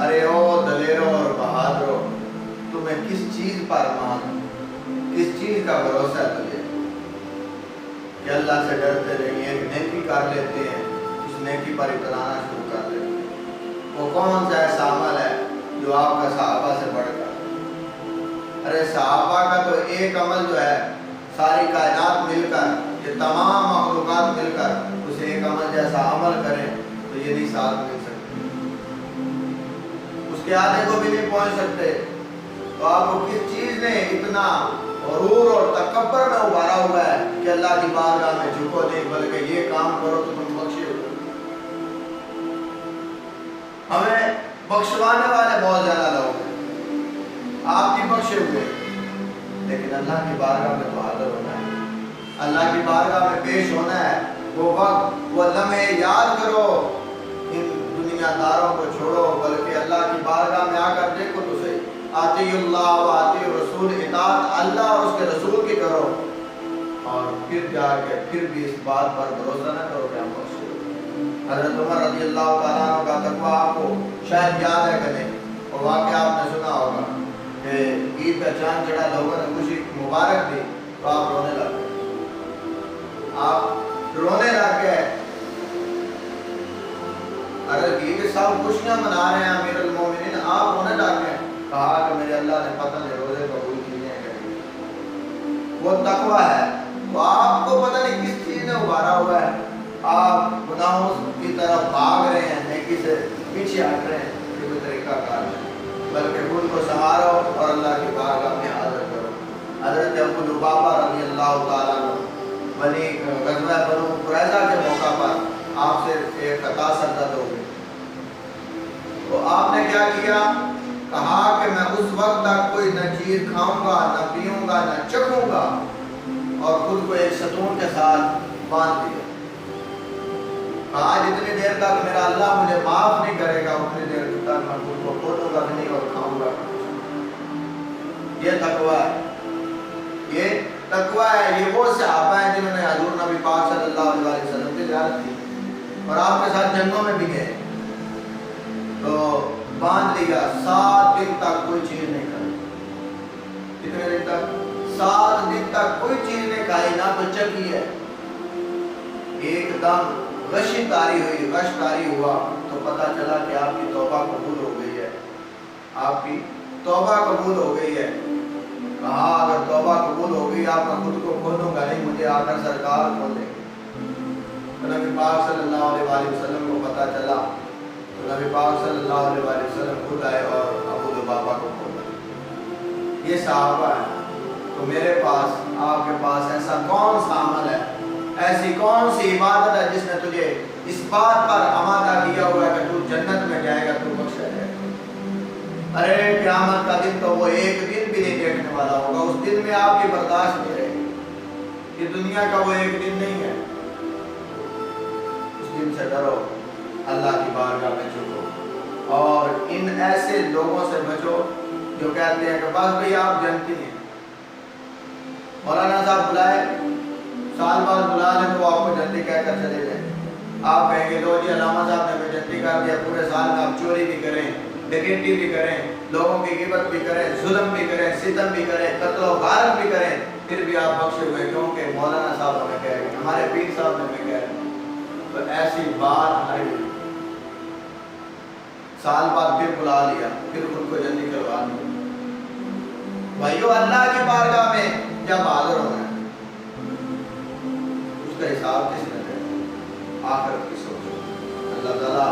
ارے او دلیروں اور بہادروں، تمہیں کس چیز پر مان، کس چیز کا بھروسہ ہے تجھے کہ اللہ سے ڈرتے نہیں، ایک نیکی کر لیتے ہیں، اس نیکی پر اترانا شروع کر دیتے ہیں۔ وہ کون سا ایسا عمل ہے جو آپ کا صحابہ سے بڑھ کر؟ ارے صحابہ کا تو ایک عمل جو ہے، ساری کائنات مل کر، یہ تمام مخلوقات مل کر اس ایک عمل جیسا عمل کریں تو یہ نہیں ساتھ مل سکتے، اس کے آدھے کو بھی نہیں پہنچ سکتے۔ تو آپ کو کس چیز نے اتنا غرور اور تکبر میں ابھارا ہوا ہے کہ اللہ کی بارگاہ میں جھکو نہیں، بلکہ یہ کام کرو تو تم بخشے ہو؟ ہمیں بخشوانے والے بہت زیادہ لوگ ہیں، آپ بھی بخشے ہوئے، لیکن اللہ کی بارگاہ میں تو حاضر ہونا ہے، اللہ کی بارگاہ میں پیش ہونا ہے۔ وہ وقت، وہ لمحے یاد کرو، ان دنیا داروں کو چھوڑو، بلکہ اللہ کی بارگاہ میں آ کر دیکھو تو صحیح، آتی اللہ و آتی رسول، اطاعت اللہ اور اس کے رسول کی کرو، اور پھر جا کے پھر بھی اس بات پر بھروسہ نہ کرو کہ ہم بخشے۔ حضرت عمر رضی اللہ تعالیٰ عنہ کا تقویٰ آپ کو شاید یاد ہے کہ نہیں، اور واقعہ آپ نے سنا ہوگا کہ عید کا چاند چڑھا، لوگوں نے خوشی مبارک دی تو آپ رونے لگ گئے، آپ رونے لگ گئے۔ اگر یہ کہ سب خوشیاں منا رہے ہیں امیر المومنین، آپ رونے لگ گئے، کہا کہ میرے اللہ نے پتہ نہیں روزے قبول کیے ہیں کہ نہیں۔ وہ تقویٰ ہے، تو آپ کو پتہ نہیں کس چیز نے ابھارا ہوا ہے، آپ گناہوں کی طرف بھاگ رہے ہیں، نیکی سے پیچھے ہٹ رہے ہیں، یہ کوئی طریقہ کار نہیں، بلکہ خود کو سنوارو اور اللہ کی بارگاہ میں حاضر کرو۔ حضرت ابو لبابہ رضی اللہ تعالیٰ عنہ بنی غزوہ بنو قریظہ کے موقع پر آپ سے ایک خطا سرزد ہو گئی، تو آپ نے کیا کیا؟ کہا کہ میں اس وقت تک کوئی نہ چیز کھاؤں گا، نہ پیوں گا، نہ چکھوں گا، اور خود کو ایک ستون کے ساتھ باندھ دیا۔ کہا جتنی دیر تک میرا اللہ مجھے معاف نہیں کرے گا اتنی دیر تک میں خود کو کھولوں گا نہیں اور کھاؤں گا۔ یہ تقویٰ ہے، یہ تقویٰ ہے۔ یہ وہ صحابہ ہیں جنہوں نے حضور نبی پاک صلی اللہ علیہ وسلم کی زیارت کی اور آپ کے ساتھ جنگوں میں بھی گئے، تو باندھ لیا، 7 دن تک کوئی چیز نہیں کھائی۔ کتنے دن تک؟ 7 دن تک کوئی چیز نہیں کھائی، نہ تو چکی ہے۔ ایک دم غشی طاری ہوئی، غش طاری ہوا تو پتہ چلا کہ آپ کی توبہ قبول ہو گئی ہے، آپ کی توبہ قبول ہو گئی ہے۔ کہا اگر توبہ قبول ہو گئی آپ میں خود کو کھولوں گا نہیں، مجھے آ کر سرکار کھولیں گے۔ نبی پاک صلی اللہ علیہ وسلم کو پتہ چلا تو نبی پاک صلی اللہ علیہ وسلم خود آئے اور ابو لبابہ کو کھولا۔ یہ صحابہ ہے، تو میرے پاس، آپ کے پاس ایسا کون سا عمل ہے، ایسی کون سی عبادت ہے جس نے تجھے اس بات پر آمادہ کیا ہوا ہے کہ تو جنت میں جائے گا، تو بخشا جائے گا؟ ارے قیامت کا دن تو وہ ایک دن بھی نہیں دیکھنے والا ہوگا، اس دن میں آپ کی برداشت نہیں رہے گی، یہ دنیا کا وہ ایک دن نہیں ہے۔ اس دن سے ڈرو، اللہ کی بارگاہ میں جھکو، اور ان ایسے لوگوں سے بچو جو کہتے ہیں کہ بس بھئی آپ جنتی ہیں، مولانا صاحب بلائے، سال بعد بلا لیں تو آپ کو جنتی کہہ کر چلے جائیں، آپ کہیں گے لو جی علامہ صاحب نے ہمیں جنتی کر دیا، پورے سال میں آپ چوری بھی کریں، ڈکیتی بھی کریں، لوگوں کی غیبت بھی کریں، ظلم بھی کریں، ستم بھی کریں، قتل و غارت بھی کریں، پھر بھی آپ بخشے ہوئے، کیونکہ مولانا صاحب ہمیں کہہ گئے، ہمارے پیر صاحب نے ہمیں کہہ گئے۔ تو ایسی بات نہیں، سال بعد پھر بلا لیا، پھر خود کو جنتی کروا لیا۔ بھائیو اللہ کی بارگاہ میں جب حاضر ہونا ہے، اس کا حساب کس نے دے؟ آخر کی سوچو۔ اللہ تعالیٰ